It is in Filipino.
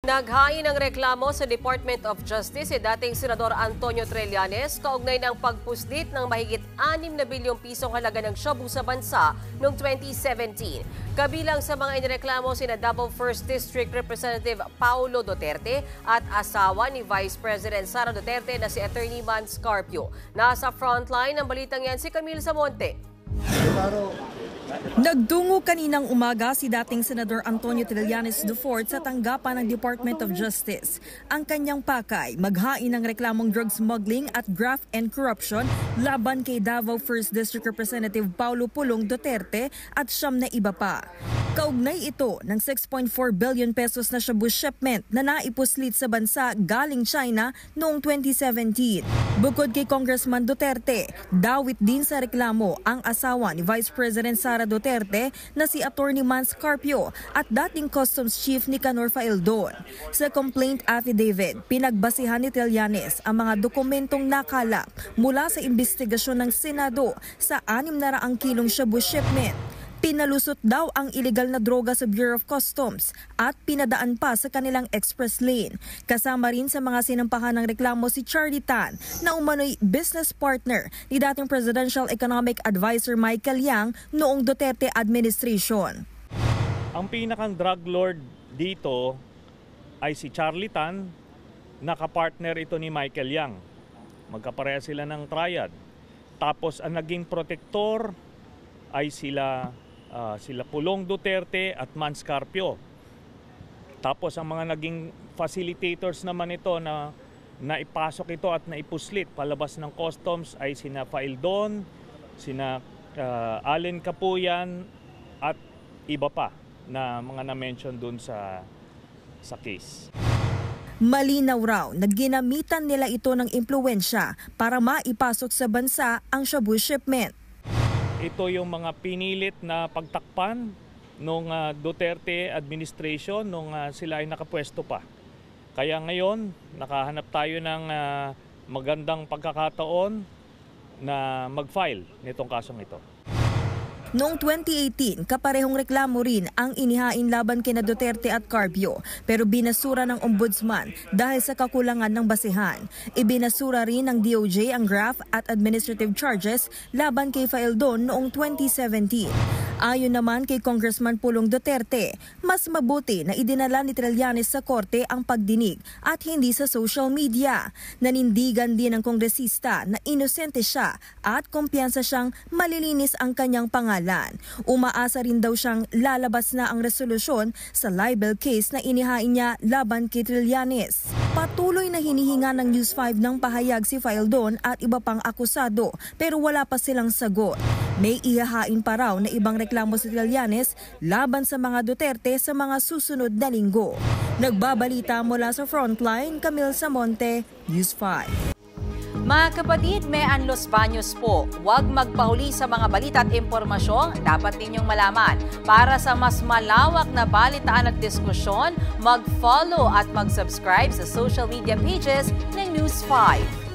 Naghain ng reklamo sa Department of Justice si dating Senador Antonio Trillanes kaugnay ng pagpuslit ng mahigit 6 na bilyong pisong halaga ng shabu sa bansa noong 2017. Kabilang sa mga inireklamo sina Davao 1st District Representative Paulo Duterte at asawa ni Vice President Sara Duterte na si Attorney Mans Carpio. Nasa frontline ng balitang yan si Camille Samonte. Nagdungo kaninang umaga si dating Senador Antonio Trillanes IV sa tanggapan ng Department of Justice. Ang kanyang pakay, maghain ng reklamong drug smuggling at graft and corruption laban kay Davao 1st District Representative Paulo Pulong Duterte at 9 na iba pa. Kaugnay ito ng 6.4 billion pesos na shabu shipment na naipuslit sa bansa galing China noong 2017. Bukod kay Congressman Duterte, dawit din sa reklamo ang asawa ni Vice President Sara Duterte na si Attorney Mans Carpio at dating Customs Chief Nicanor Faeldon. Sa complaint affidavit, pinagbasihan ni Trillanes ang mga dokumentong nakalap mula sa investigasyon ng Senado sa 600 kilong shabu shipment. Pinalusot daw ang illegal na droga sa Bureau of Customs at pinadaan pa sa kanilang express lane. Kasama rin sa mga sinampahan ng reklamo si Charlie Tan na umano'y business partner ni dating Presidential Economic Advisor Michael Yang noong Duterte administration. Ang pinakang drug lord dito ay si Charlie Tan, nakapartner ito ni Michael Yang. Magkapareha sila ng triad. Tapos ang naging protector ay sila Pulong Duterte at Mans Carpio. Tapos ang mga naging facilitators naman ito na naipasok ito at naipuslit palabas ng customs ay sina Faeldon, sina Allen Capuyan at iba pa na mga na-mention dun sa case. Malinaw raw na ginamitan nila ito ng impluwensya para maipasok sa bansa ang shabu shipment. Ito yung mga pinilit na pagtakpan nung Duterte administration nung sila ay nakapwesto pa. Kaya ngayon, nakahanap tayo ng magandang pagkakataon na mag-file nitong kasong ito. Noong 2018, kaparehong reklamo rin ang inihain laban kina Duterte at Carpio pero binasura ng ombudsman dahil sa kakulangan ng basehan. Ibinasura rin ng DOJ ang graft at administrative charges laban kay Faeldon noong 2017. Ayon naman kay Congressman Pulong Duterte, mas mabuti na idinala ni Trillanes sa korte ang pagdinig at hindi sa social media. Nanindigan din ng kongresista na inosente siya at kumpiyansa siyang malilinis ang kanyang pangalan. Umaasa rin daw siyang lalabas na ang resolusyon sa libel case na inihain niya laban kay Trillanes. Patuloy na hinihinga ng News 5 ng pahayag si Faeldon at iba pang akusado pero wala pa silang sagot. May ihahain pa raw na ibang reklamo si Trillanes laban sa mga Duterte sa mga susunod na linggo. Nagbabalita mula sa Frontline, Camille Samonte, News 5. Mga kapatid, may Los Baños po. Huwag magpahuli sa mga balita at impormasyong dapat ninyong malaman. Para sa mas malawak na balitaan at diskusyon, mag-follow at mag-subscribe sa social media pages ng News 5.